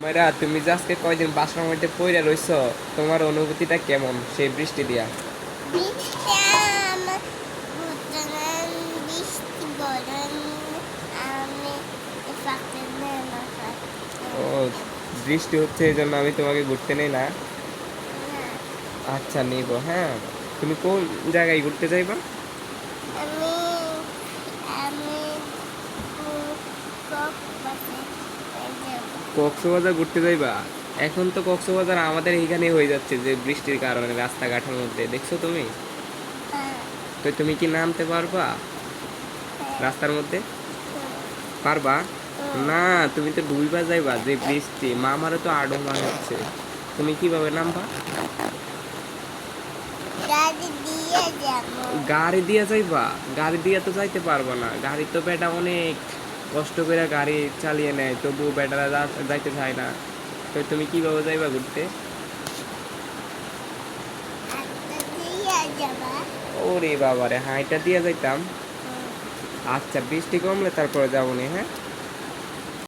মায়েরা, তুমি যে আজকে কয়দিন বাসার মধ্যে পইড়া রইছো, তোমার অনুভূতিটা কেমন সেই বৃষ্টি দিয়া? বৃষ্টি আমার বুঝলেন বৃষ্টি বলেন আমি ফাঁকতে ও, বৃষ্টি হচ্ছে এই জন্য আমি তোমাকে ঘুরতে নেই না। আচ্ছা, নিব, হ্যাঁ। তুমি কোন জায়গায় ঘুরতে যাইবা? আমি আমি কক্সবাজারে যাব। কক্সবাজার ঘুরতে যাইবা? এখন তো কক্সবাজার আমাদের এইখানে হয়ে যাচ্ছে যে বৃষ্টির কারণে রাস্তাঘাটের মধ্যে, দেখছো তুমি? হ্যাঁ, তো তুমি কি নামতে পারবা হ্যাঁ, রাস্তার মধ্যে? পারবা না? তুমি তো ডুইবা যাইবা, যে বৃষ্টি মামারও তো আড়ো মনে হচ্ছে। তুমি কিভাবে নামবা? গাড়ি দিয়ে যাব। গাড়ি দিয়ে যাইবা? গাড়ি দিয়ে তো যাইতে পারবো না, গাড়ি তো বেটা অনেক কষ্ট করে গাড়ি চালিয়ে নেয়, তবুও বেটারা যাইতে চায় না। তো তুমি কিভাবে যাইবা ঘুরতে? একটা দিয়ে যাবা। ওরে বাবারে, হাঁইটা দিয়ে যাইতাম। আচ্ছা, বৃষ্টি কমলে তারপরে যাবো নি, হ্যাঁ।